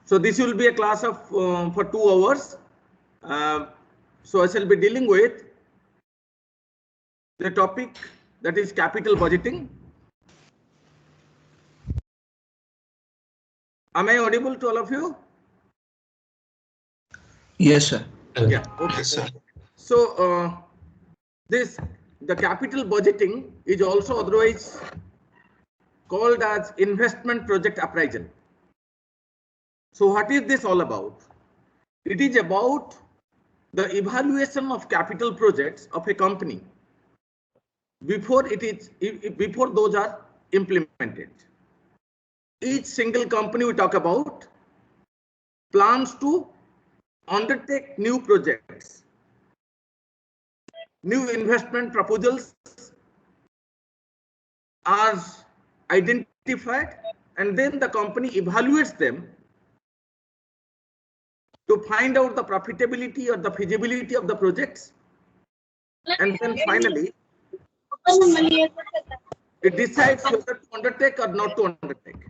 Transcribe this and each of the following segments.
So this will be a class of for 2 hours. So I shall be dealing with the topic that is capital budgeting. Am I audible to all of you? Yes, sir. Yeah. Okay. Yes, sir. So the capital budgeting is also otherwise called as investment project appraisal. So what is this all about? It is about the evaluation of capital projects of a company before those are implemented. Each single company we talk about plans to undertake new projects, new investment proposals are identified, and then the company evaluates them to find out the profitability or the feasibility of the projects, and then finally it decides whether to undertake or not to undertake.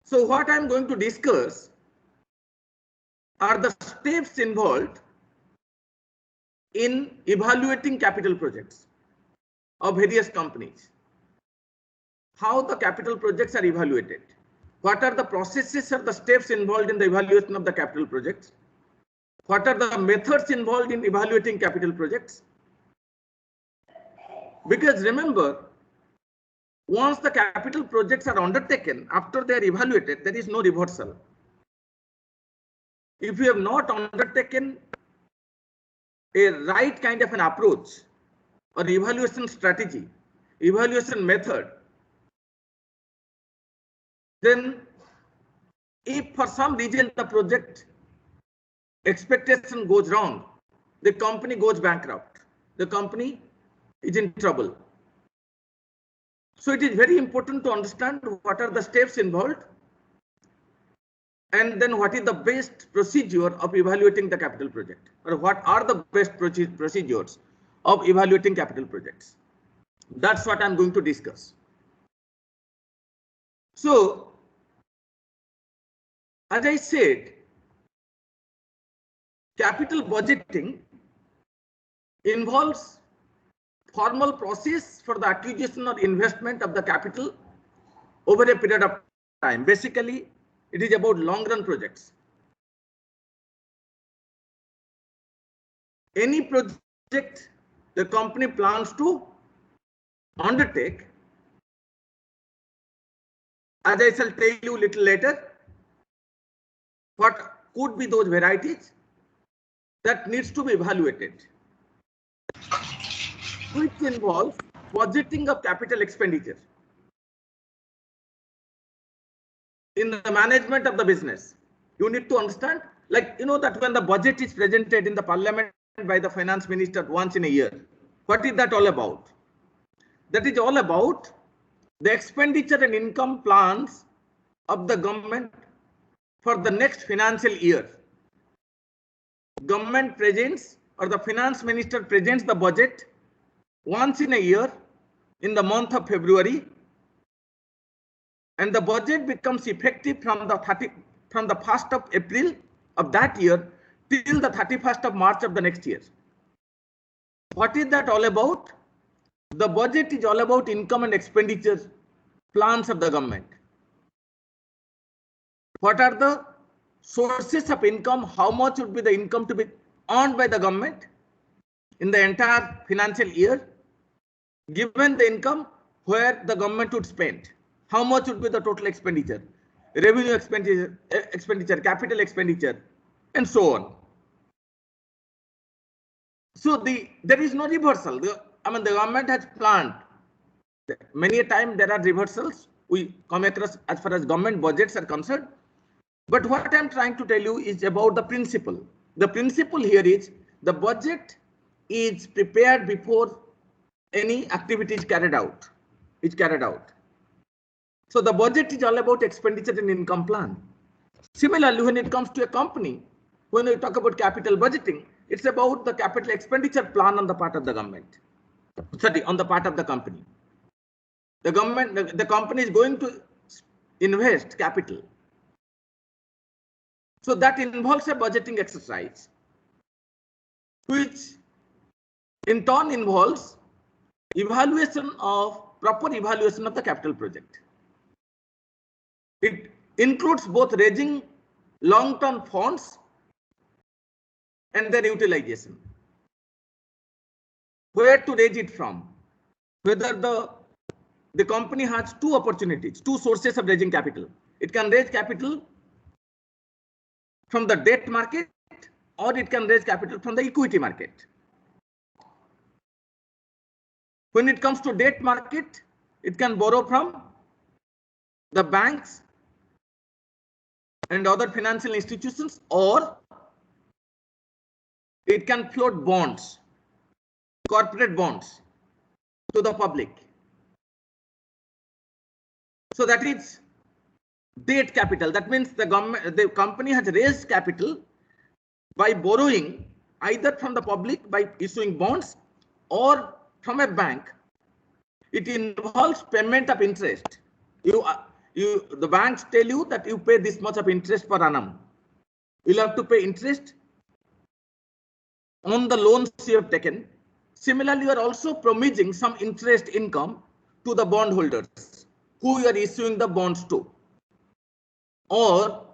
So what I'm going to discuss are the steps involved in evaluating capital projects of various companies. How the capital projects are evaluated. What are the processes or the steps involved in the evaluation of the capital projects? What are the methods involved in evaluating capital projects? Because remember, once the capital projects are undertaken, after they are evaluated, there is no reversal. If you have not undertaken a right kind of an approach or evaluation strategy, evaluation method, then if for some reason the project expectation goes wrong, the company goes bankrupt, the company is in trouble. So it is very important to understand what are the steps involved and then what is the best procedure of evaluating the capital project, or what are the best procedures of evaluating capital projects. That's what I'm going to discuss. So, as I said, capital budgeting involves formal process for the acquisition or investment of the capital over a period of time. Basically, it is about long-run projects. Any project the company plans to undertake, as I shall tell you a little later, what could be those varieties that needs to be evaluated, which involves budgeting of capital expenditure in the management of the business. You need to understand, like, you know, that when the budget is presented in the parliament by the finance minister once in a year, what is that all about? That is all about the expenditure and income plans of the government for the next financial year. Government presents, or the finance minister presents the budget once in a year in the month of February, and the budget becomes effective from the 1st of April of that year till the 31st of March of the next year. What is that all about? The budget is all about income and expenditure plans of the government. What are the sources of income? How much would be the income to be earned by the government in the entire financial year? Given the income, where the government would spend, how much would be the total expenditure, revenue expenditure, capital expenditure, and so on. So there is no reversal. The government has planned. Many a time there are reversals we come across as far as government budgets are concerned. But what I'm trying to tell you is about the principle. The principle here is the budget is prepared before any activity is carried out. So the budget is all about expenditure and income plan. Similarly, when it comes to a company, when we talk about capital budgeting, it's about the capital expenditure plan on the part of the government. On the part of the company. The company is going to invest capital. So that involves a budgeting exercise, which in turn involves proper evaluation of the capital project. It includes both raising long-term funds and their utilization. Where to raise it from? Whether the company has two opportunities, two sources of raising capital. It can raise capital from the debt market, or it can raise capital from the equity market. When it comes to debt market, it can borrow from the banks and other financial institutions, or it can float bonds, corporate bonds, to the public. So that is debt capital. That means the company has raised capital by borrowing either from the public by issuing bonds or from a bank. It involves payment of interest. The banks tell you that you pay this much of interest per annum. You'll have to pay interest on the loans you have taken. Similarly, you are also promising some interest income to the bondholders who you are issuing the bonds to. Or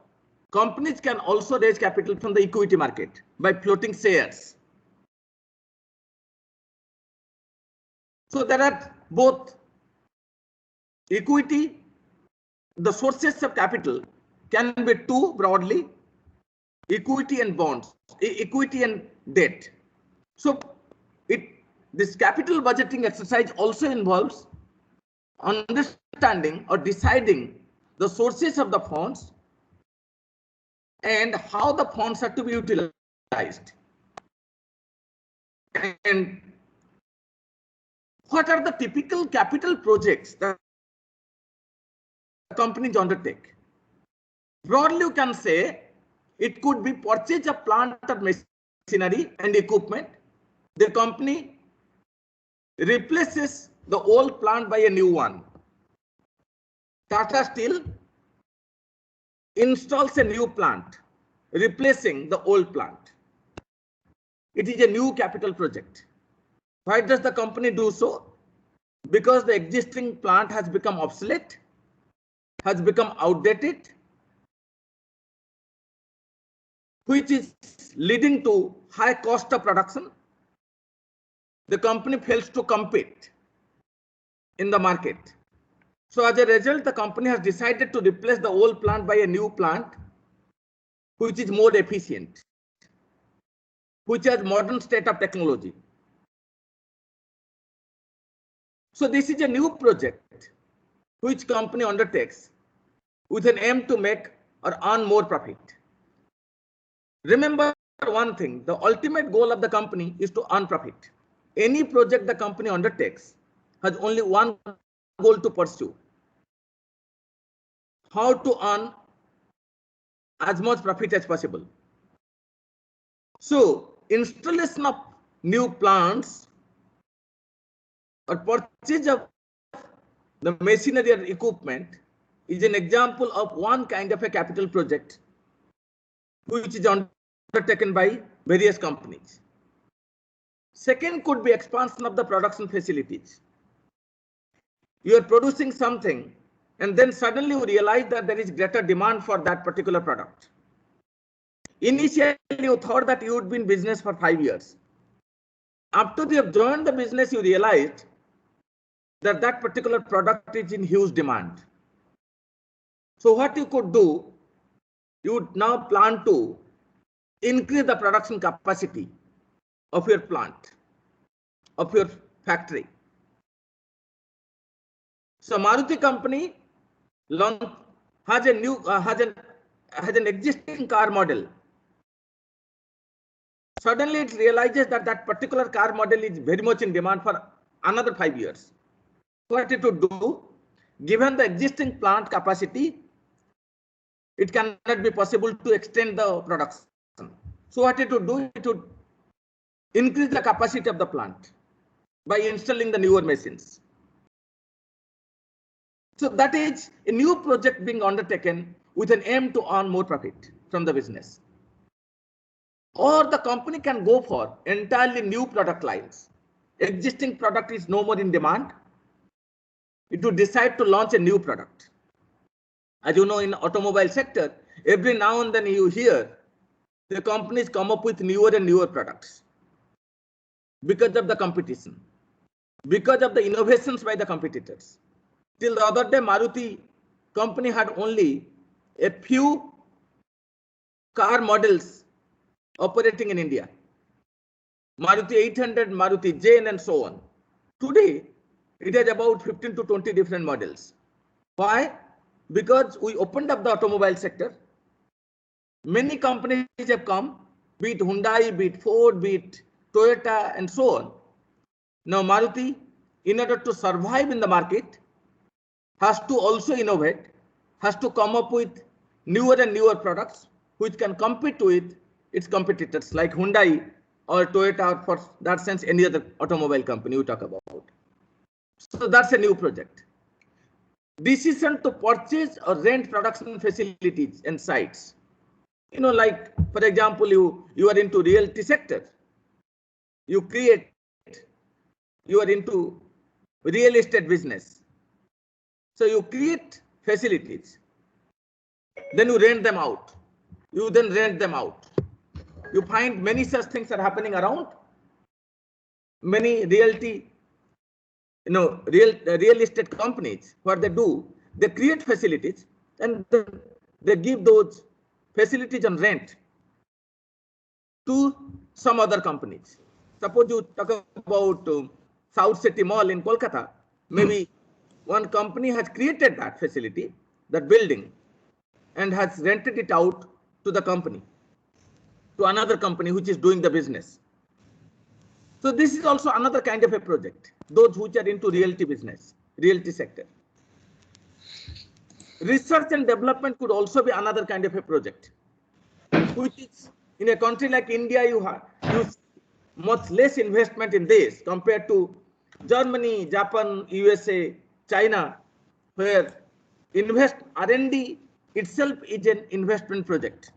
companies can also raise capital from the equity market by floating shares. So there are both equity, the sources of capital can be two broadly, equity and bonds, equity and debt. So this capital budgeting exercise also involves understanding or deciding the sources of the funds and how the funds are to be utilized. And what are the typical capital projects that companies undertake? Broadly, you can say it could be purchase of plant or machinery and equipment. The company replaces the old plant by a new one. Tata Steel installs a new plant, replacing the old plant. It is a new capital project. Why does the company do so? Because the existing plant has become obsolete, has become outdated, which is leading to high cost of production. The company fails to compete in the market. So as a result, the company has decided to replace the old plant by a new plant, which is more efficient, which has modern state of technology. So this is a new project which company undertakes with an aim to make or earn more profit. Remember one thing, the ultimate goal of the company is to earn profit. Any project the company undertakes has only one goal to pursue: how to earn as much profit as possible. So installation of new plants or purchase of the machinery or equipment is an example of one kind of a capital project which is undertaken by various companies. Second could be expansion of the production facilities. You are producing something and then suddenly you realize that there is greater demand for that particular product. Initially, you thought that you would be in business for 5 years. After you have joined the business, you realized that that particular product is in huge demand. So what you could do, you would now plan to increase the production capacity of your plant, of your factory. So Maruti company has an existing car model. Suddenly it realizes that that particular car model is very much in demand for another 5 years. What it would do, given the existing plant capacity, it cannot be possible to extend the production. So what it would do, it would increase the capacity of the plant by installing the newer machines. So that is a new project being undertaken with an aim to earn more profit from the business. Or the company can go for entirely new product lines. Existing product is no more in demand. It would decide to launch a new product. As you know, in automobile sector, every now and then you hear the companies come up with newer and newer products because of the competition, because of the innovations by the competitors. Till the other day, Maruti company had only a few car models operating in India. Maruti 800, Maruti Jane, and so on. Today, it has about 15 to 20 different models. Why? Because we opened up the automobile sector. Many companies have come, be it Hyundai, be it Ford, be it Toyota, and so on. Now, Maruti, in order to survive in the market, has to also innovate, has to come up with newer and newer products which can compete with its competitors like Hyundai or Toyota, or for that sense, any other automobile company we talk about. So that's a new project. Decision to purchase or rent production facilities and sites. You know, like, for example, you are into realty sector. You are into real estate business. So you create facilities, then you rent them out. You then rent them out. You find many such things are happening around. Many realty, real estate companies, what they do, they create facilities and they give those facilities on rent to some other companies. Suppose you talk about South City Mall in Kolkata, maybe one company has created that facility, that building, and has rented it out to the company, to another company which is doing the business. So this is also another kind of a project, those which are into realty business, realty sector. Research and development could also be another kind of a project, which is in a country like India, you see much less investment in this compared to Germany, Japan, USA, China, where R&D itself is an investment project,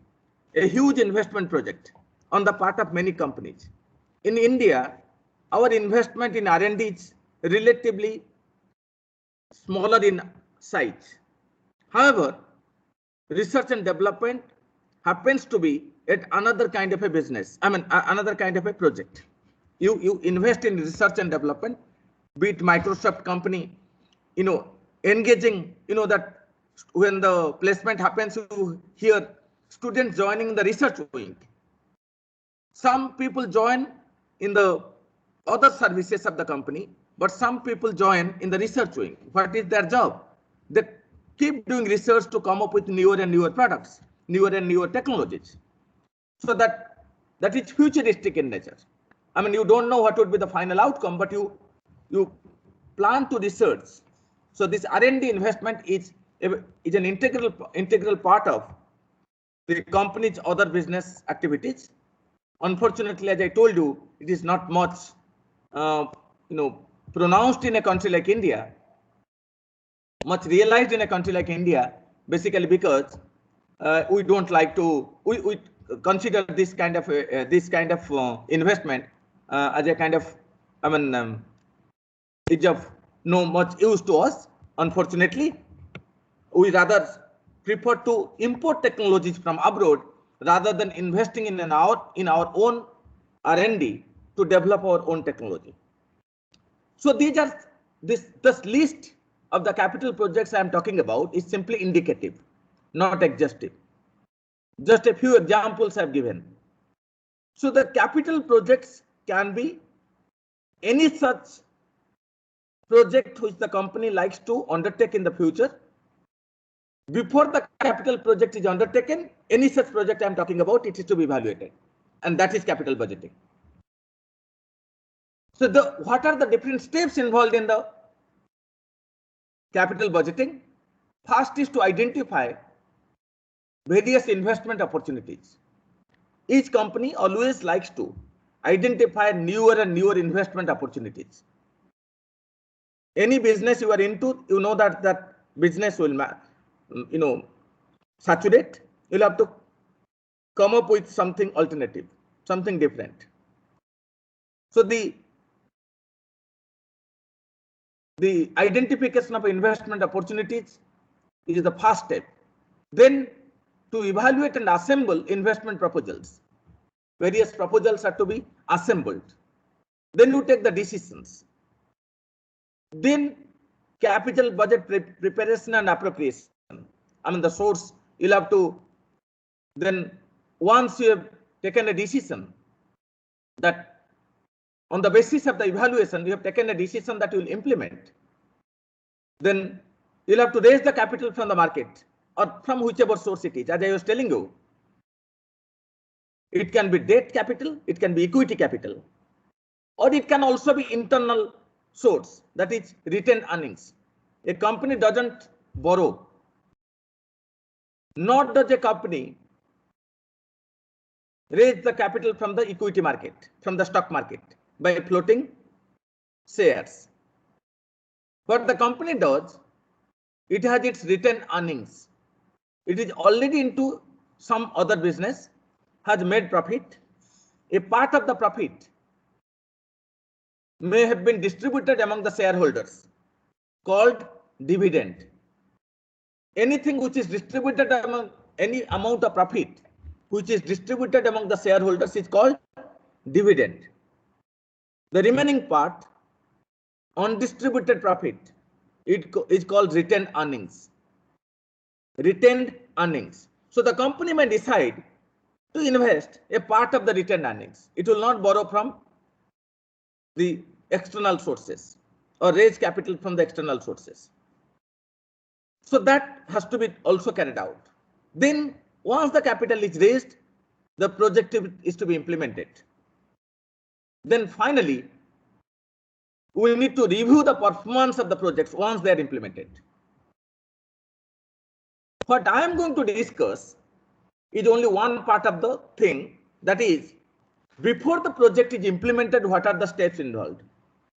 a huge investment project on the part of many companies. In India, our investment in R&D is relatively smaller in size. However, research and development happens to be at another kind of a business. Another kind of a project. You invest in research and development, be it Microsoft company, engaging, that when the placement happens, you hear students joining the research wing. Some people join in the other services of the company, but some people join in the research wing. What is their job? They keep doing research to come up with newer and newer products, newer and newer technologies. So that is futuristic in nature. You don't know what would be the final outcome, but you plan to research. So this R&D investment is an integral part of the company's other business activities. Unfortunately, as I told you, it is not much pronounced in a country like India, much realized in a country like India, basically because we don't like to we consider this kind of investment as a kind of is of no much use to us. Unfortunately, we rather prefer to import technologies from abroad rather than investing in our own R&D to develop our own technology. So these are this list of the capital projects I am talking about is simply indicative, not exhaustive. Just a few examples I've given. So the capital projects can be any such project which the company likes to undertake in the future. Before the capital project is undertaken, any such project I'm talking about, it is to be evaluated, and that is capital budgeting. So what are the different steps involved in the capital budgeting? First is to identify various investment opportunities. Each company always likes to identify newer and newer investment opportunities. Any business you are into, you know that business will, saturate, you'll have to come up with something alternative, something different. So the identification of investment opportunities is the first step. Then to evaluate and assemble investment proposals. Various proposals are to be assembled. Then you take the decisions. Then capital budget preparation and appropriation. I mean the source, you'll have to, then once you have taken a decision that on the basis of the evaluation, you have taken a decision that you will implement, then you'll have to raise the capital from the market or from whichever source it is. As I was telling you, it can be debt capital, it can be equity capital, or it can also be internal source, that is retained earnings. A company doesn't borrow, nor does a company raise the capital from the equity market, from the stock market by floating shares. What the company does, it has its retained earnings. It is already into some other business, has made profit. A part of the profit may have been distributed among the shareholders, called dividend. Anything which is distributed among, any amount of profit which is distributed among the shareholders is called dividend. The remaining part, undistributed profit, it is called retained earnings. Retained earnings. So the company may decide to invest a part of the retained earnings. It will not borrow from the external sources or raise capital from the external sources. So that has to be also carried out. Then once the capital is raised, the project is to be implemented. Then finally, we need to review the performance of the projects once they are implemented. What I am going to discuss is only one part of the thing, that is, before the project is implemented, what are the steps involved?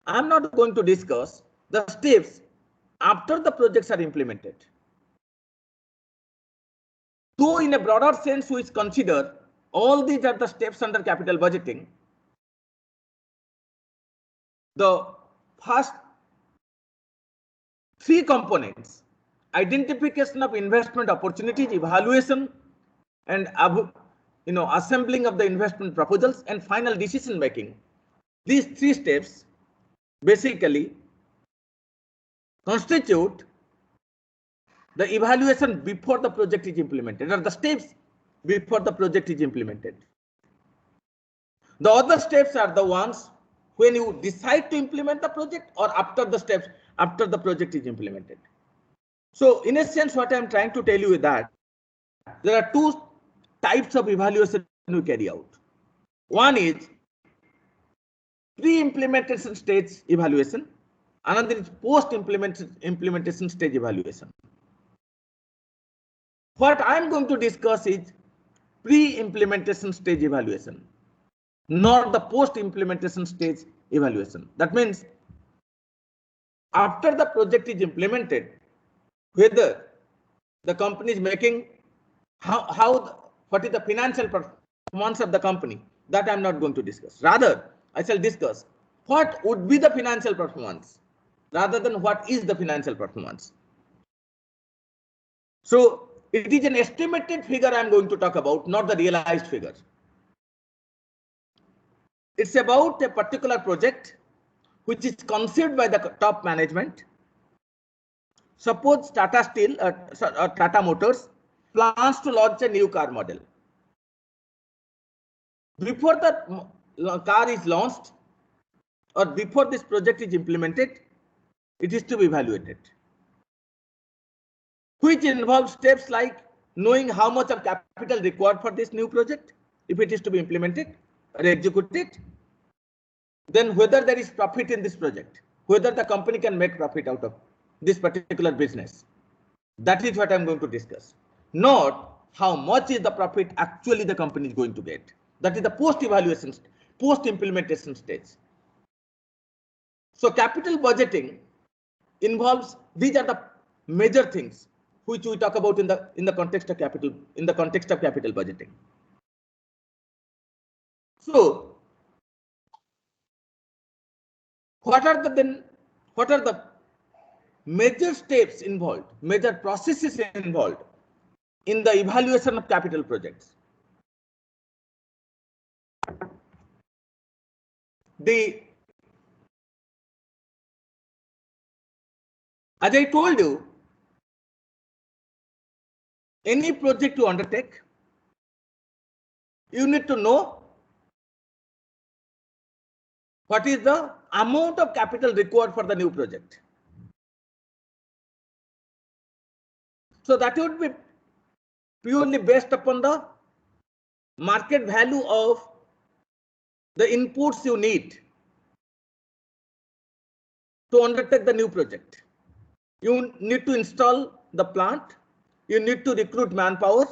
I am not going to discuss the steps after the projects are implemented. Though in a broader sense we consider all these are the steps under capital budgeting, the first three components, identification of investment opportunities, evaluation, and assembling of the investment proposals, and final decision making. These three steps basically constitute the evaluation before the project is implemented, or the steps before the project is implemented. The other steps are the ones when you decide to implement the project, or after the steps after the project is implemented. So in a sense, what I am trying to tell you is that there are two types of evaluation we carry out. One is pre-implementation stage evaluation, another is post-implementation stage evaluation. What I am going to discuss is pre-implementation stage evaluation, not the post-implementation stage evaluation. That means after the project is implemented, whether the company is making, what is the financial performance of the company, that I am not going to discuss. Rather, I shall discuss what would be the financial performance rather than what is the financial performance. So it is an estimated figure I am going to talk about, not the realized figure. It's about a particular project which is conceived by the top management. Suppose Tata Steel or Tata Motors plans to launch a new car model. Before the car is launched, or before this project is implemented, it is to be evaluated, which involves steps like knowing how much of capital required for this new project, if it is to be implemented or executed, then whether there is profit in this project, whether the company can make profit out of this particular business. That is what I am going to discuss. Not how much is the profit actually the company is going to get. That is the post-evaluation, post-implementation stage. So capital budgeting involves, these are the major things which we talk about in the context of capital budgeting. So what are the major steps involved, major processes involved in the evaluation of capital projects? As I told you, any project you undertake, you need to know what is the amount of capital required for the new project. So that would be purely based upon the market value of the inputs you need to undertake the new project. You need to install the plant, you need to recruit manpower,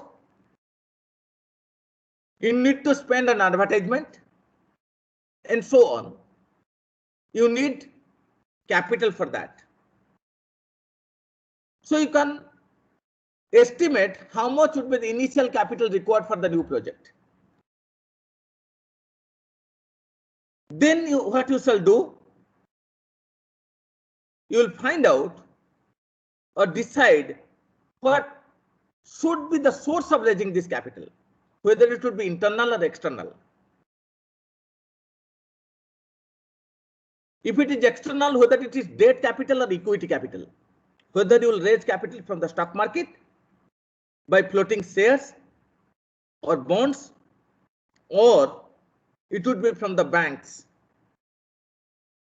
you need to spend on advertisement, and so on. You need capital for that. So you can estimate how much would be the initial capital required for the new project. Then what you shall do, you will find out or decide what should be the source of raising this capital, whether it would be internal or external. If it is external, whether it is debt capital or equity capital, whether you will raise capital from the stock market by floating shares or bonds, or it would be from the banks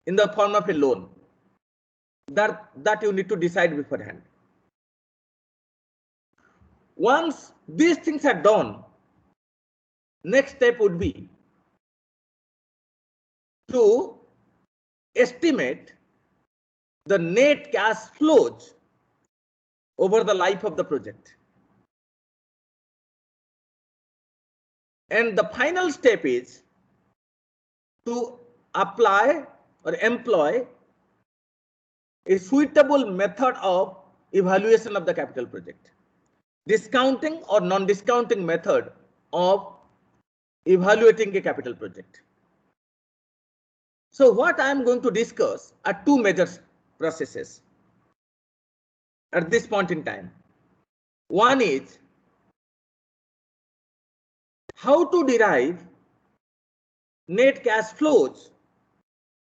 in the form of a loan. That you need to decide beforehand. Once these things are done, next step would be to estimate the net cash flows over the life of the project. And the final step is to apply or employ a suitable method of evaluation of the capital project. Discounting or non-discounting method of evaluating a capital project. So what I am going to discuss are two major processes at this point in time. One is how to derive net cash flows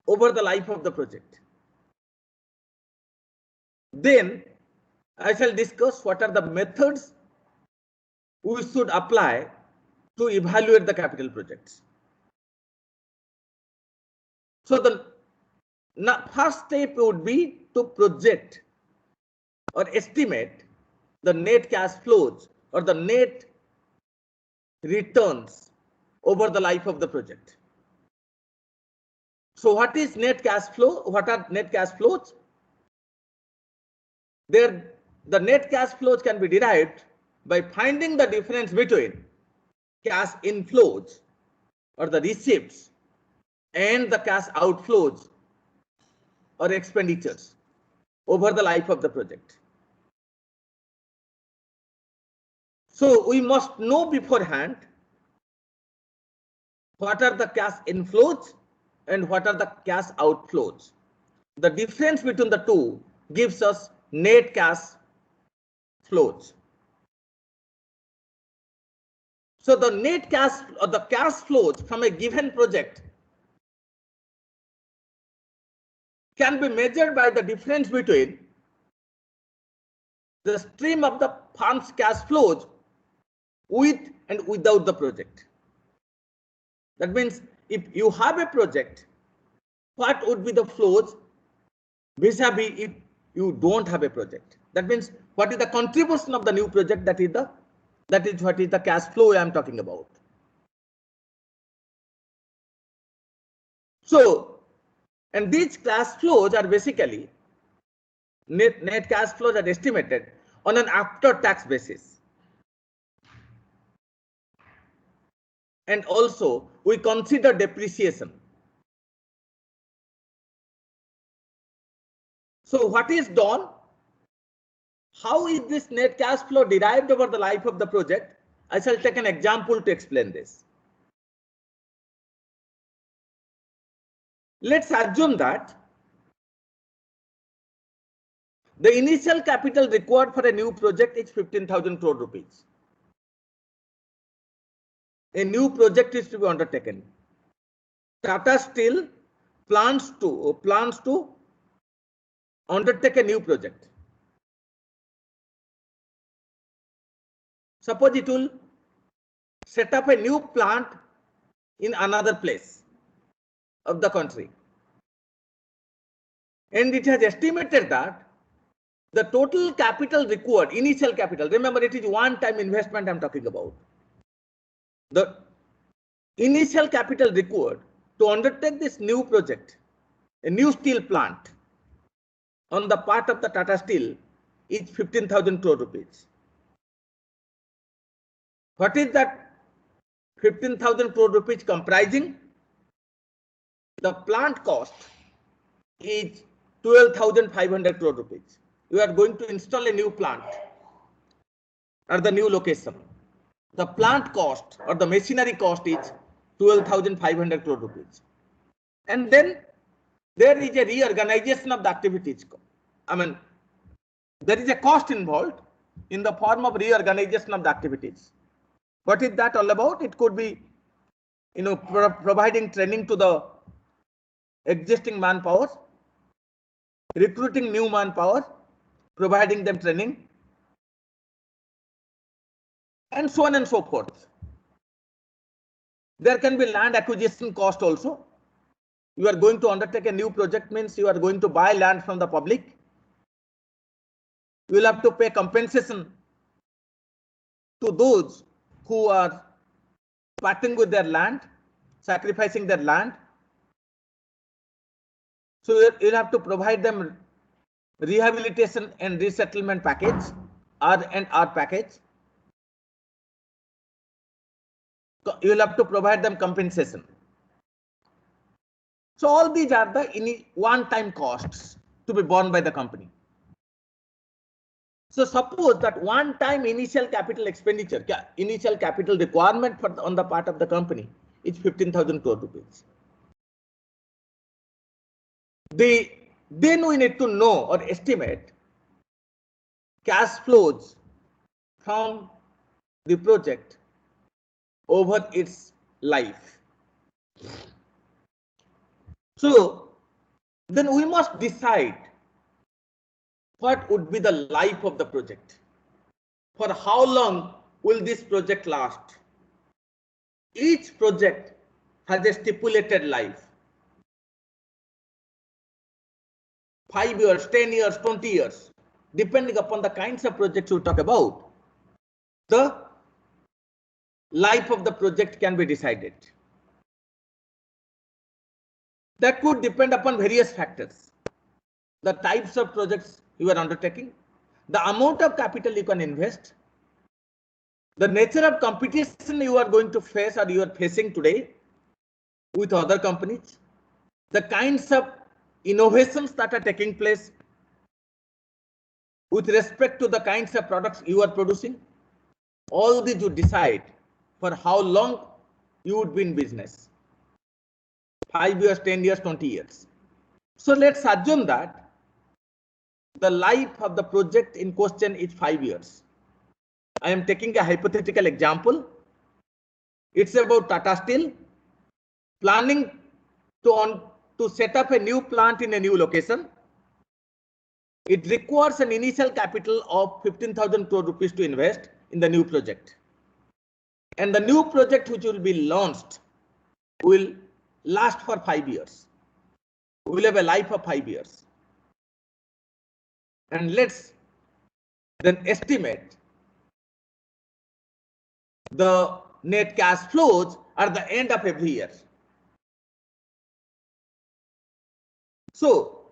over the life of the project. Then I shall discuss what are the methods we should apply to evaluate the capital projects. So the first step would be to project or estimate the net cash flows or the net returns over the life of the project. So what is net cash flow? What are net cash flows? The net cash flows can be derived by finding the difference between cash inflows or the receipts and the cash outflows or expenditures over the life of the project. So we must know beforehand what are the cash inflows and what are the cash outflows. The difference between the two gives us net cash flows. So the net cash or the cash flows from a given project can be measured by the difference between the stream of the fund's cash flows with and without the project. That means if you have a project, what would be the flows vis-a-vis if you don't have a project? That means what is the contribution of the new project? That is what is the cash flow I am talking about. So, and these cash flows are basically net cash flows are estimated on an after-tax basis. And also we consider depreciation. So what is done? How is this net cash flow derived over the life of the project? I shall take an example to explain this. Let's assume that the initial capital required for a new project is 15,000 crore rupees. A new project is to be undertaken. Tata Steel plans to undertake a new project. Suppose it will set up a new plant in another place of the country. And it has estimated that the total capital required, initial capital, remember it is one-time investment I'm talking about. The initial capital required to undertake this new project, a new steel plant on the part of the Tata Steel is 15,000 crore rupees. What is that 15,000 crore rupees comprising? The plant cost is 12,500 crore rupees. You are going to install a new plant at the new location. The plant cost or the machinery cost is 12,500 crore rupees. And then there is a reorganization of the activities. I mean, there is a cost involved in the form of reorganization of the activities. What is that all about? It could be, providing training to the existing manpower, recruiting new manpower, providing them training, and so on and so forth. There can be land acquisition cost also. You are going to undertake a new project, means you are going to buy land from the public. You will have to pay compensation to those who are parting with their land, sacrificing their land. So you'll have to provide them rehabilitation and resettlement package, R&R package. You'll have to provide them compensation. So all these are the one-time costs to be borne by the company. So suppose that one-time initial capital expenditure, initial capital requirement on the part of the company is 15,000 crore rupees. Then we need to know or estimate cash flows from the project over its life. So then we must decide what would be the life of the project. For how long will this project last? Each project has a stipulated life. 5 years, 10 years, 20 years, depending upon the kinds of projects we talk about, the life of the project can be decided. That could depend upon various factors. The types of projects you are undertaking, the amount of capital you can invest, the nature of competition you are going to face or you are facing today with other companies, the kinds of innovations that are taking place with respect to the kinds of products you are producing. All these you decide for how long you would be in business. 5 years, 10 years, 20 years. So let's assume that the life of the project in question is 5 years. I am taking a hypothetical example. It's about Tata Steel planning to set up a new plant in a new location. It requires an initial capital of 15,000 crore rupees to invest in the new project. And the new project which will be launched will last for 5 years. We will have a life of 5 years. And let's then estimate the net cash flows at the end of every year. So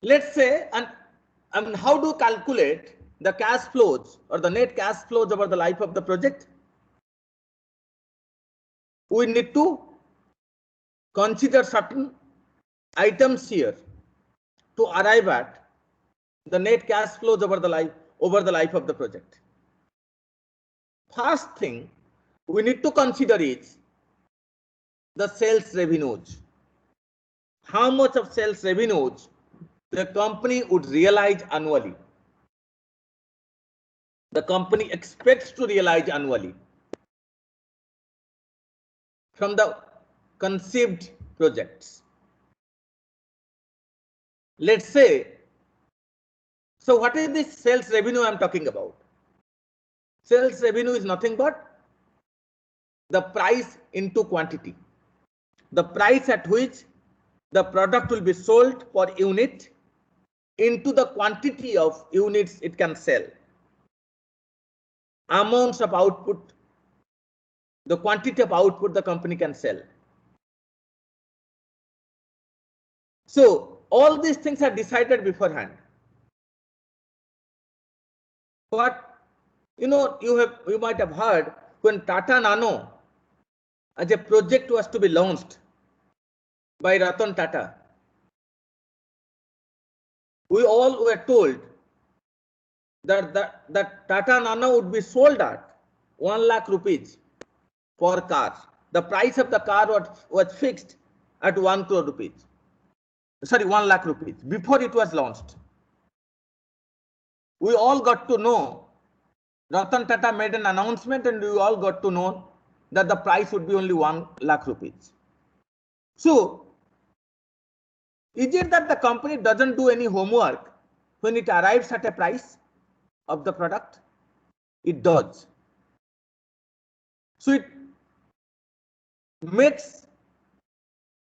let's say, and how do you calculate the cash flows or the net cash flows over the life of the project? We need to consider certain items here to arrive at the net cash flows over the life of the project. First thing we need to consider is the sales revenues. How much of sales revenues the company would realize annually? The company expects to realize annually from the conceived projects. Let's say, so what is this sales revenue I'm talking about? Sales revenue is nothing but the price into quantity. The price at which the product will be sold per unit into the quantity of units it can sell. Amounts of output, the quantity of output the company can sell. So all these things are decided beforehand. But you might have heard when Tata Nano as a project was to be launched by Ratan Tata, we all were told that Tata Nano would be sold at 1 lakh rupees for cars. The price of the car was fixed at 1 crore rupees. Sorry, 1 lakh rupees before it was launched. We all got to know, Ratan Tata made an announcement and we all got to know that the price would be only 1 lakh rupees. So, is it that the company doesn't do any homework when it arrives at a price of the product? It does. So it makes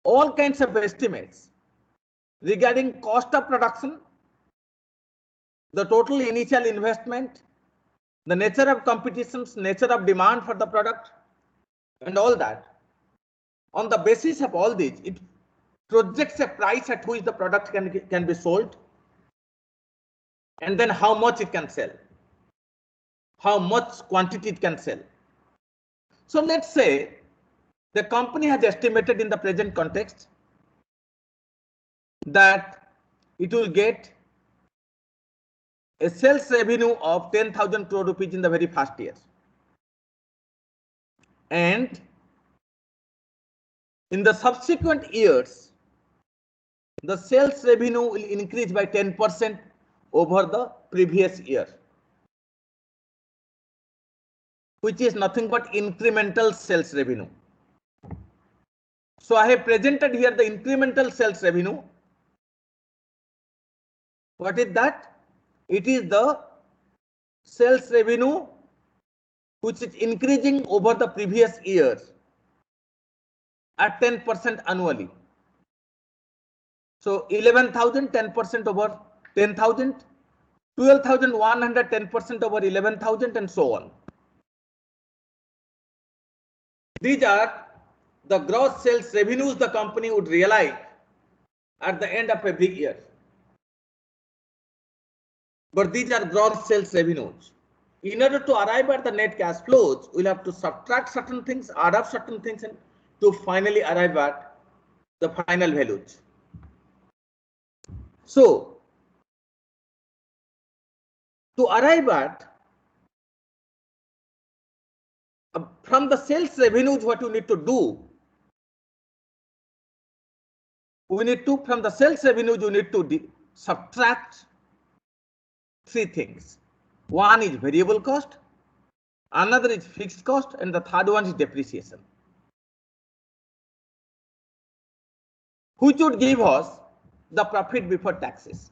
all kinds of estimates regarding cost of production, the total initial investment, the nature of competitions, nature of demand for the product, and all that. On the basis of all these, it projects a price at which the product can be sold, and then how much it can sell, how much quantity it can sell. So let's say the company has estimated in the present context that it will get a sales revenue of 10,000 crore rupees in the very first year. And in the subsequent years, the sales revenue will increase by 10% over the previous year, which is nothing but incremental sales revenue. So I have presented here the incremental sales revenue. What is that? It is the sales revenue which is increasing over the previous years at 10% annually. So 11,000, 10% over 10,000, 12,100, 10% over 11,000, and so on. These are the gross sales revenues the company would realize at the end of every year. But these are gross sales revenues. In order to arrive at the net cash flows, we'll have to subtract certain things, add up certain things, and to finally arrive at the final values. So, to arrive at from the sales revenues, what you need to do, from the sales revenues, you need to subtract three things. One is variable cost, another is fixed cost, and the third one is depreciation, which would give us the profit before taxes.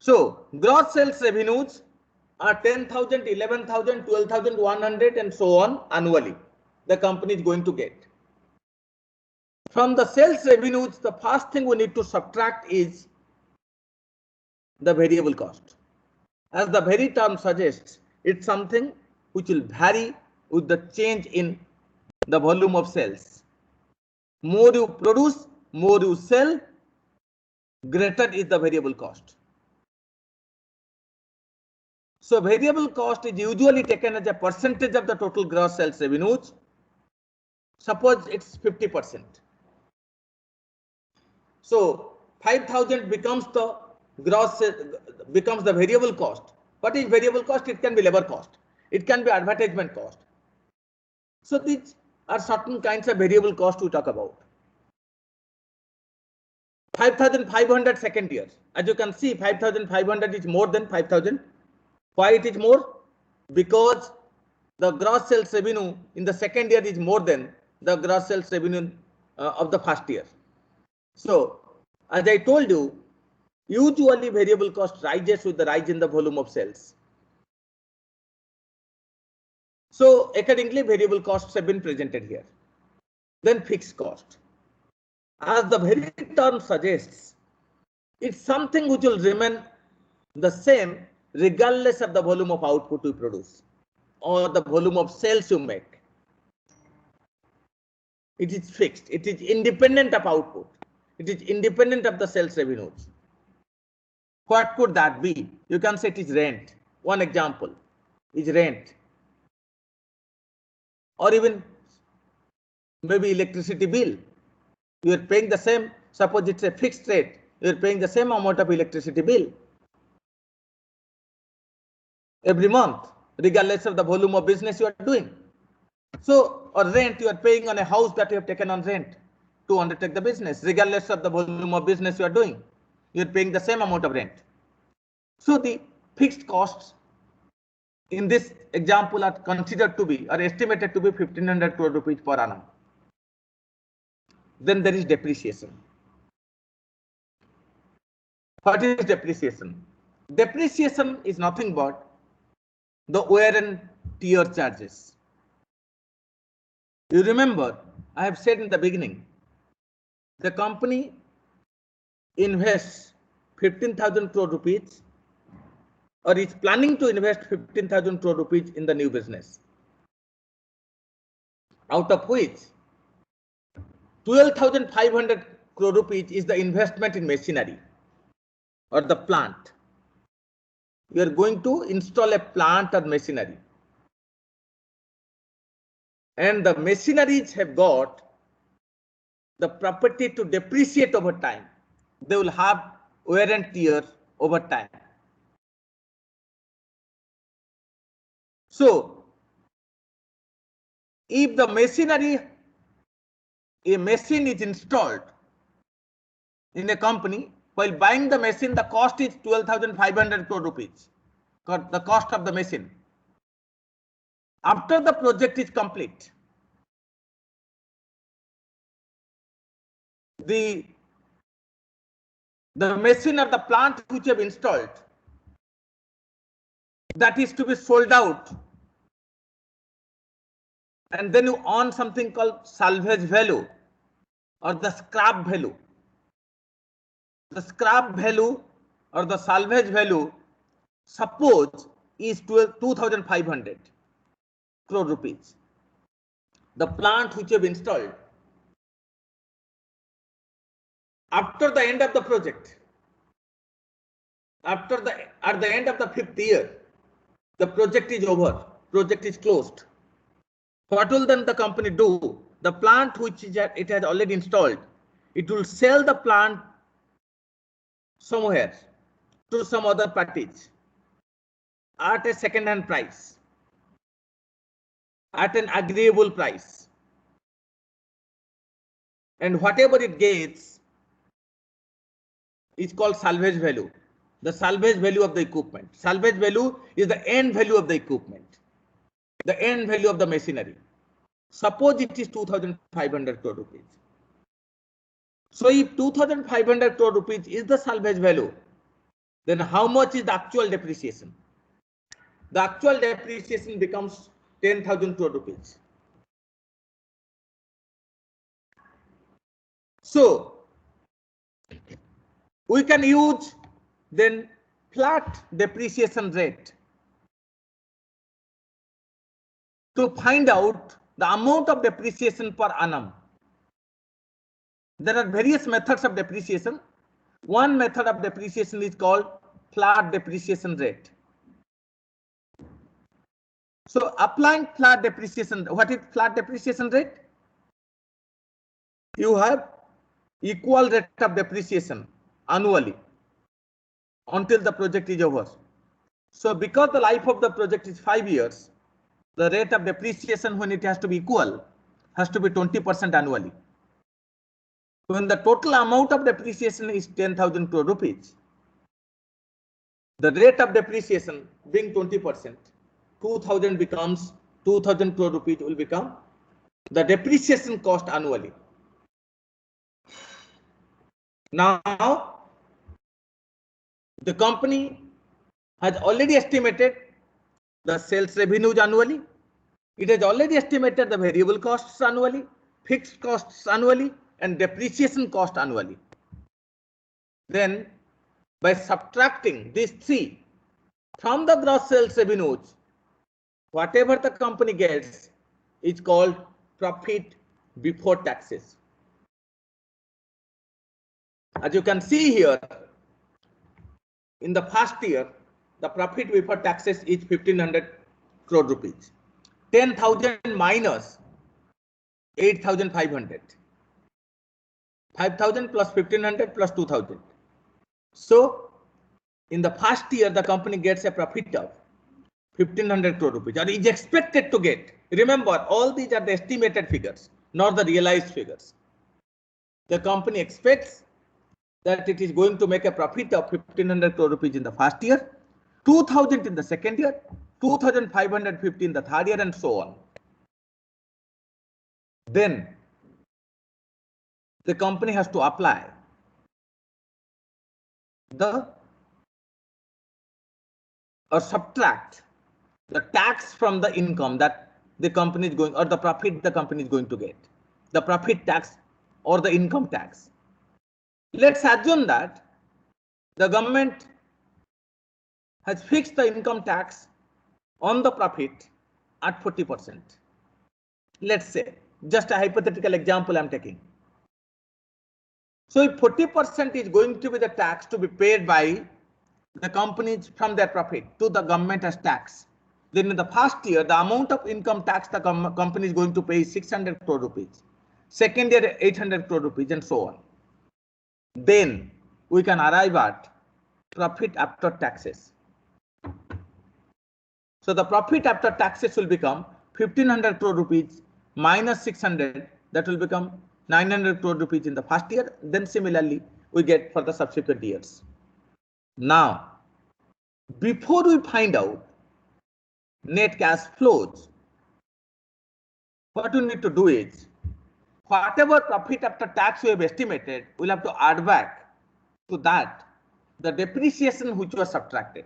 So gross sales revenues are 10,000, 11,000, 12,100, and so on annually. The company is going to get. From the sales revenues, the first thing we need to subtract is the variable cost. As the very term suggests, it's something which will vary with the change in the volume of sales. More you produce, more you sell, greater is the variable cost. So variable cost is usually taken as a percentage of the total gross sales revenues. Suppose it's 50%. So 5,000 becomes the gross becomes the variable cost. What is variable cost? It can be labor cost. It can be advertisement cost. So these are certain kinds of variable cost we talk about. 5,500 second year. As you can see, 5,500 is more than 5,000. Why it is more? Because the gross sales revenue in the second year is more than the gross sales revenue of the first year. So, as I told you, usually variable cost rises with the rise in the volume of sales. So, accordingly, variable costs have been presented here. Then fixed cost. As the very term suggests, it's something which will remain the same regardless of the volume of output we produce or the volume of sales you make. It is fixed. It is independent of output. It is independent of the sales revenues. What could that be? You can say it is rent. One example is rent. Or even maybe electricity bill. You are paying the same, suppose it's a fixed rate, you are paying the same amount of electricity bill every month, regardless of the volume of business you are doing. So, or rent, you are paying on a house that you have taken on rent to undertake the business, regardless of the volume of business you are doing. You are paying the same amount of rent. So, the fixed costs in this example are considered to be or estimated to be 1,500 crore rupees per annum. Then there is depreciation. What is depreciation? Depreciation is nothing but the wear and tear charges. You remember, I have said in the beginning, the company invests 15,000 crore rupees or is planning to invest 15,000 crore rupees in the new business, out of which 12,500 crore rupees is the investment in machinery or the plant. You are going to install a plant or machinery. And the machineries have got the property to depreciate over time. They will have wear and tear over time. So, if the machinery, a machine is installed in a company, while buying the machine, the cost is 12,500 crore rupees, the cost of the machine. After the project is complete, the machine or the plant which you have installed, that is to be sold out, and then you earn something called salvage value or the scrap value. The scrap value or the salvage value, suppose, is 2,500 crore rupees. The plant which you have installed, after the end of the project, at the end of the 5th year, the project is over, project is closed. What will then the company do? The plant which it has already installed, it will sell the plant somewhere to some other parties at a second-hand price, at an agreeable price, and whatever it gets is called salvage value. The salvage value of the equipment. Salvage value is the end value of the equipment, the end value of the machinery. Suppose it is 2,500 crore rupees. So if 2,500 crore rupees is the salvage value, then how much is the actual depreciation? The actual depreciation becomes 10,000 crore rupees. So we can use then flat depreciation rate to find out the amount of depreciation per annum. There are various methods of depreciation. One method of depreciation is called flat depreciation rate. So applying flat depreciation, what is flat depreciation rate? You have equal rate of depreciation annually until the project is over. So because the life of the project is 5 years, the rate of depreciation when it has to be equal has to be 20% annually. When the total amount of depreciation is 10,000 crore rupees, the rate of depreciation being 20%, 2,000 becomes 2,000 crore rupees will become the depreciation cost annually. Now, the company has already estimated the sales revenues annually. It has already estimated the variable costs annually, fixed costs annually, and depreciation cost annually. Then, by subtracting these three from the gross sales revenues, whatever the company gets is called profit before taxes. As you can see here, in the first year, the profit before taxes is 1,500 crore rupees. 10,000 minus 8,500. 5,000 plus 1,500 plus 2,000. So, in the first year, the company gets a profit of 1,500 crore rupees, or is expected to get. Remember, all these are the estimated figures, not the realized figures. The company expects that it is going to make a profit of 1,500 crore rupees in the first year, 2,000 in the second year, 2,550 in the third year, and so on. Then the company has to apply or subtract the tax from the income that the company is going, or the profit the company is going to get, the profit tax or the income tax. Let's assume that the government has fixed the income tax on the profit at 40%. Let's say, just a hypothetical example I'm taking. So if 40% is going to be the tax to be paid by the companies from their profit to the government as tax, then in the first year, the amount of income tax the company is going to pay is 600 crore rupees. Second year, 800 crore rupees, and so on. Then we can arrive at profit after taxes. So the profit after taxes will become 1,500 crore rupees minus 600, that will become 900 crore rupees in the first year. Then similarly, we get for the subsequent years. Now, before we find out net cash flows, what we need to do is, whatever profit after tax we have estimated, we'll have to add back to that the depreciation which was subtracted.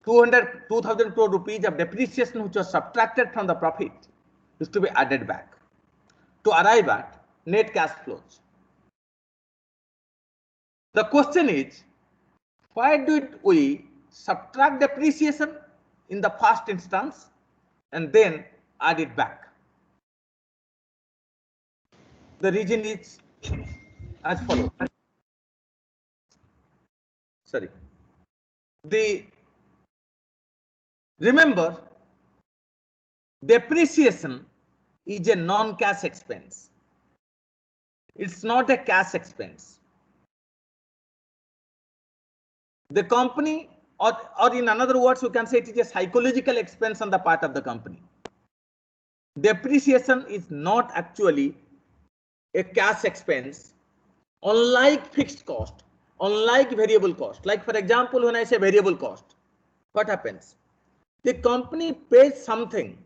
2,000 crore rupees of depreciation which was subtracted from the profit is to be added back to arrive at net cash flows. The question is, why did we subtract depreciation in the first instance and then add it back? The reason is as follows. Sorry. Remember, depreciation is a non-cash expense. It's not a cash expense. The company, or in another words, you can say it is a psychological expense on the part of the company. Depreciation is not actually a cash expense, unlike fixed cost, unlike variable cost. Like for example, when I say variable cost, what happens? The company pays something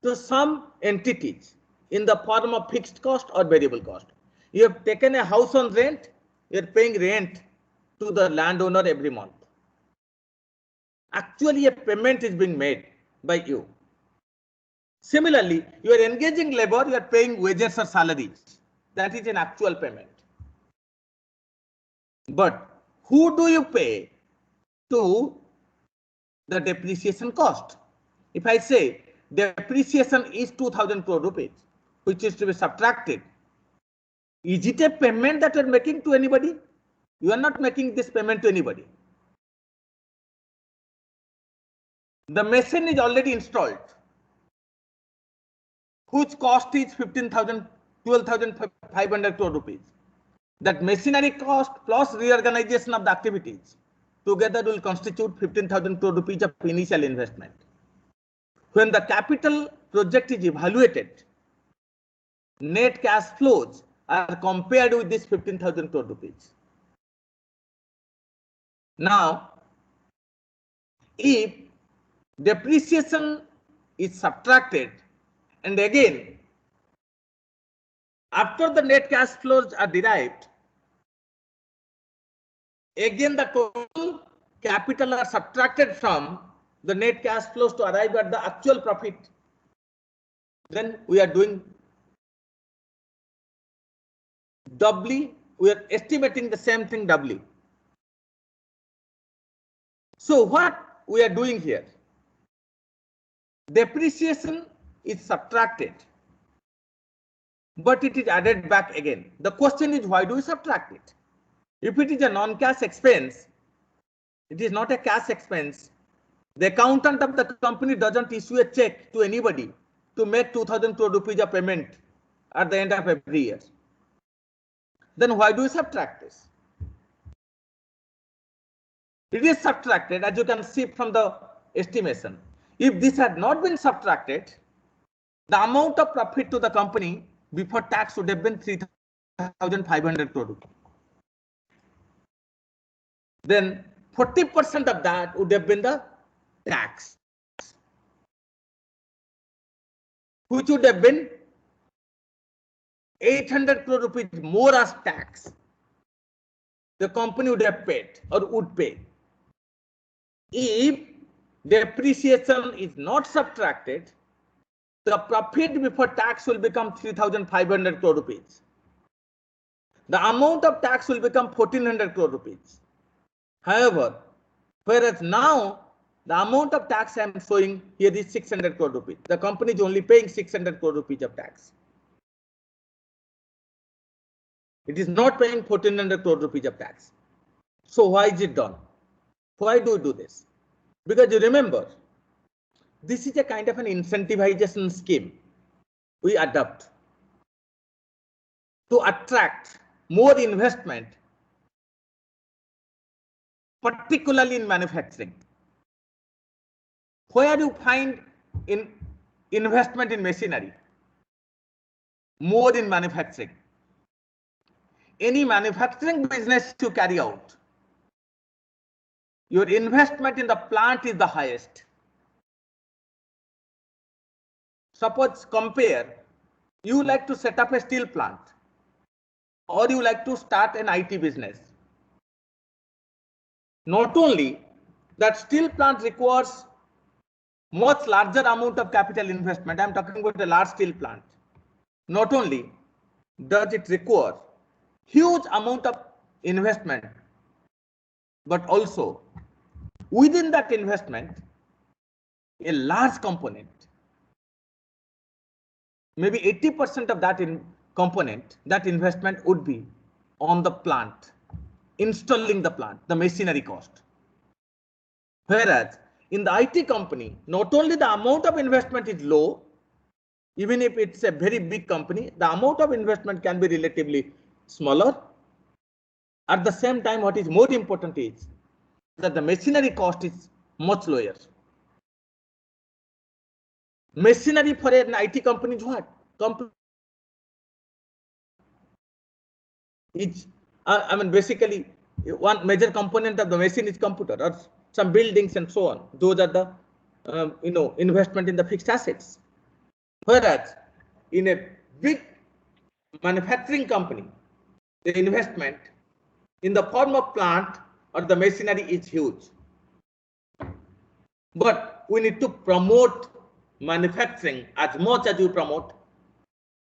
to some entities in the form of fixed cost or variable cost. You have taken a house on rent, you are paying rent to the landowner every month. Actually, a payment is being made by you. Similarly, you are engaging labor, you are paying wages or salaries. That is an actual payment. But who do you pay to the depreciation cost? If I say depreciation is 2,000 crore rupees, which is to be subtracted, is it a payment that you are making to anybody? You are not making this payment to anybody. The machine is already installed, whose cost is 12,500 crore rupees. That machinery cost plus reorganization of the activities together will constitute 15,000 crore rupees of initial investment. When the capital project is evaluated, net cash flows are compared with this 15,000 crore rupees. Now, if depreciation is subtracted, and again, after the net cash flows are derived, again the total capital are subtracted from the net cash flows to arrive at the actual profit. Then we are doing doubly, we are estimating the same thing doubly. So what we are doing here? Depreciation is subtracted, but it is added back again. The question is, why do we subtract it? If it is a non-cash expense, it is not a cash expense. The accountant of the company doesn't issue a check to anybody to make 2,000 crore rupees of payment at the end of every year. Then why do we subtract this? It is subtracted, as you can see from the estimation. If this had not been subtracted, the amount of profit to the company before tax would have been 3,500 crore rupees. Then 40% of that would have been the tax, which would have been 800 crore rupees more as tax. The company would have paid or would pay. If depreciation is not subtracted, the profit before tax will become 3,500 crore rupees. The amount of tax will become 1,400 crore rupees. However, whereas now the amount of tax I am showing here is 600 crore rupees. The company is only paying 600 crore rupees of tax. It is not paying 1,400 crore rupees of tax. So why is it done? Why do we do this? Because you remember, this is a kind of an incentivization scheme we adopt to attract more investment, particularly in manufacturing. Where you find in investment in machinery? More in manufacturing. Any manufacturing business you carry out, your investment in the plant is the highest. Suppose compare, you like to set up a steel plant or you like to start an IT business. Not only that steel plant requires much larger amount of capital investment. I am talking about a large steel plant. Not only does it require huge amount of investment, but also within that investment, a large component, maybe 80% of that component, that investment would be on the plant, installing the plant, the machinery cost. Whereas in the IT company, not only the amount of investment is low, even if it's a very big company, the amount of investment can be relatively smaller. At the same time, what is more important is that the machinery cost is much lower. Machinery for an IT company is what? I mean, basically, one major component of the machine is computer or some buildings and so on. Those are the investment in the fixed assets. Whereas in a big manufacturing company, the investment in the form of plant or the machinery is huge. But we need to promote manufacturing as much as you promote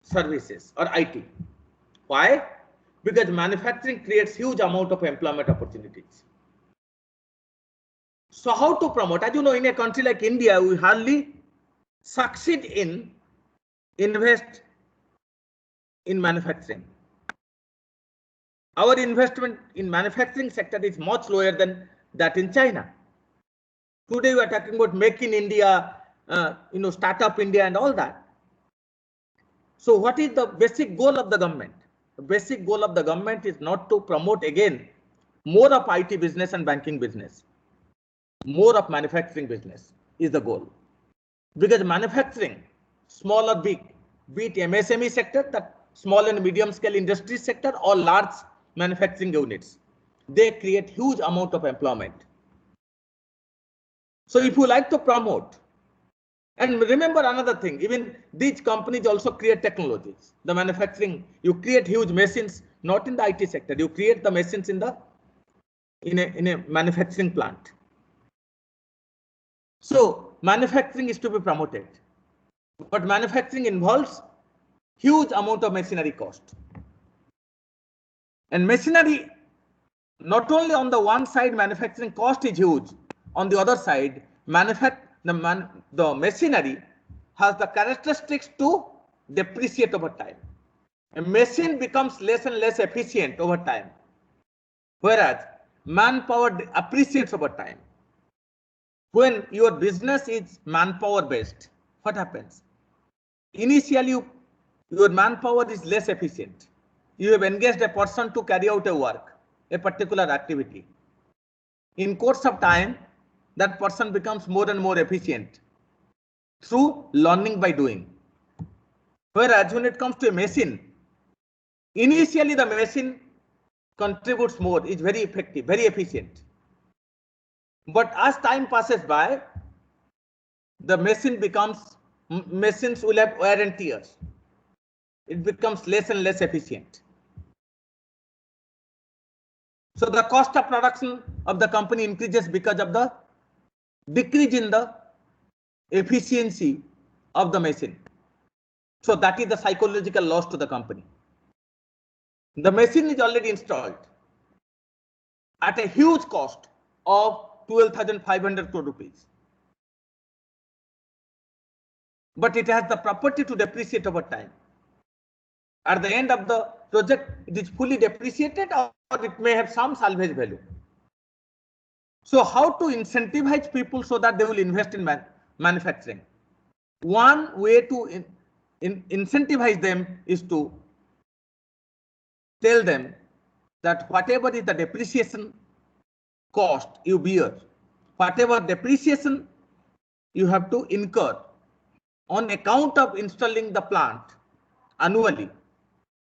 services or IT. Why? Because manufacturing creates huge amount of employment opportunities. So how to promote? As you know, in a country like India, we hardly succeed in invest in manufacturing. Our investment in manufacturing sector is much lower than that in China. Today we are talking about Make in India, Startup India and all that. So what is the basic goal of the government? the basic goal of the government is not to promote again more of IT business and banking business. More of manufacturing business is the goal. Because manufacturing, small or big, be it MSME sector, that small and medium scale industry sector, or large manufacturing units, they create huge amount of employment. So if you like to promote, and remember another thing, even these companies also create technologies. The manufacturing, you create huge machines, not in the IT sector, you create the machines in a manufacturing plant. So manufacturing is to be promoted, but manufacturing involves huge amount of machinery cost. And machinery, not only on the one side manufacturing cost is huge, on the other side the machinery has the characteristics to depreciate over time. A machine becomes less and less efficient over time, whereas manpower appreciates over time. When your business is manpower based, what happens? Initially, your manpower is less efficient. You have engaged a person to carry out a work, a particular activity. In course of time, that person becomes more and more efficient through learning by doing. Whereas when it comes to a machine, initially the machine contributes more, is very effective, very efficient. But as time passes by, the machines will have wear and tears. It becomes less and less efficient. So the cost of production of the company increases because of the decrease in the efficiency of the machine. So that is the psychological loss to the company. The machine is already installed at a huge cost of 12,500 crore rupees. But it has the property to depreciate over time. At the end of the project, it is fully depreciated, or it may have some salvage value. So how to incentivize people so that they will invest in manufacturing? One way to incentivize them is to tell them that whatever is the depreciation cost you bear, whatever depreciation you have to incur on account of installing the plant annually,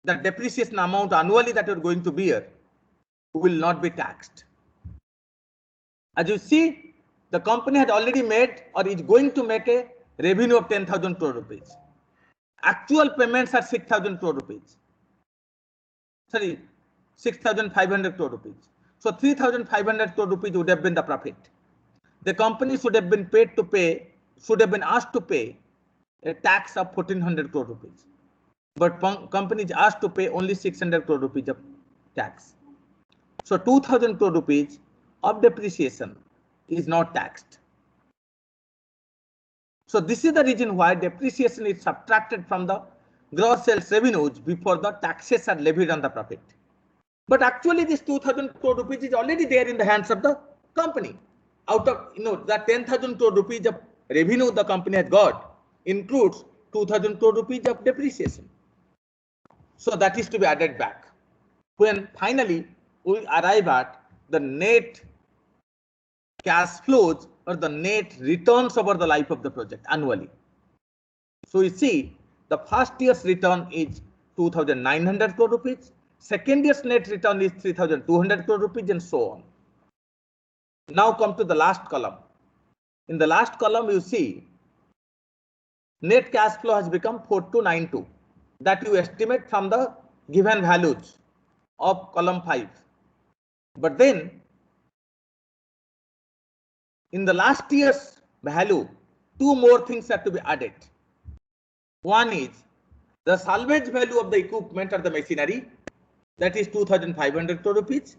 the depreciation amount annually that you're going to bear will not be taxed. As you see, the company had already made or is going to make a revenue of 10,000 crore rupees. Actual payments are 6,000 crore rupees. Sorry, 6,500 crore rupees. So 3,500 crore rupees would have been the profit. The company should have been asked to pay a tax of 1,400 crore rupees. But company is asked to pay only 600 crore rupees of tax. So 2,000 crore rupees of depreciation is not taxed. So this is the reason why depreciation is subtracted from the gross sales revenues before the taxes are levied on the profit. But actually this 2,000 crore rupees is already there in the hands of the company. Out of that 10,000 crore rupees of revenue the company has got includes 2,000 crore rupees of depreciation. So that is to be added back when finally we arrive at the net cash flows or the net returns over the life of the project annually. So you see the first year's return is 2,900 crore rupees, second year's net return is 3,200 crore rupees, and so on. Now come to the last column. In the last column you see net cash flow has become 4292 that you estimate from the given values of column 5. But then in the last year's value, two more things have to be added. One is the salvage value of the equipment or the machinery, that is 2,500 crore rupees,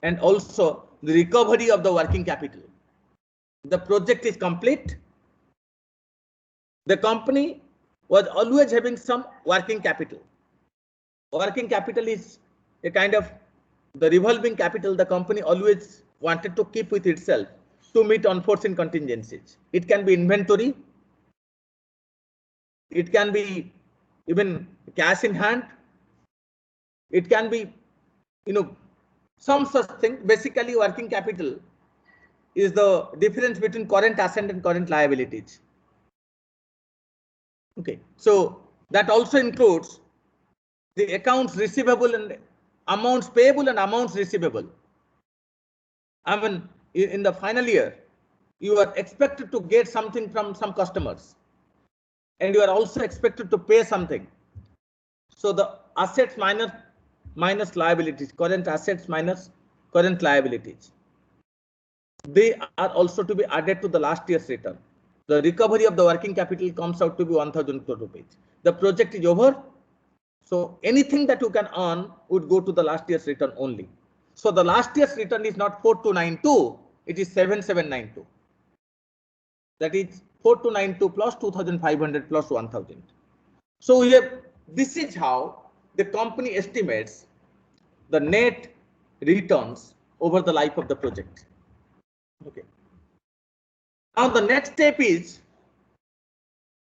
and also the recovery of the working capital. The project is complete. The company was always having some working capital. Working capital is a kind of the revolving capital the company always wanted to keep with itself to meet unforeseen contingencies. It can be inventory, it can be even cash in hand, It can be, some such thing. Basically, working capital is the difference between current asset and current liabilities. Okay, so that also includes the accounts receivable and amounts payable and amounts receivable. I mean, in the final year, you are expected to get something from some customers, and you are also expected to pay something. So the assets minus liabilities, current assets minus current liabilities, they are also to be added to the last year's return. The recovery of the working capital comes out to be 1,000 crore rupees. The project is over, so anything that you can earn would go to the last year's return only. So the last year's return is not 4292, it is 7792. That is 4292 plus 2500 plus 1000. So this is how the company estimates the net returns over the life of the project. Okay. Now the next step is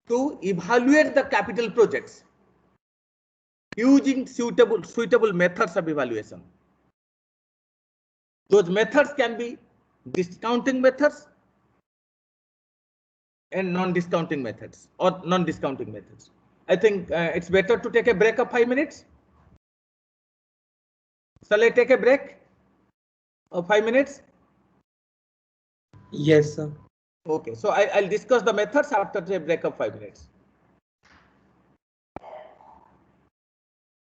to evaluate the capital projects using suitable methods of evaluation. Those methods can be discounting methods and non-discounting methods or non-discounting methods. I think it's better to take a break of 5 minutes. Shall I take a break of 5 minutes? Yes, sir. Okay, so I'll discuss the methods after a break of 5 minutes.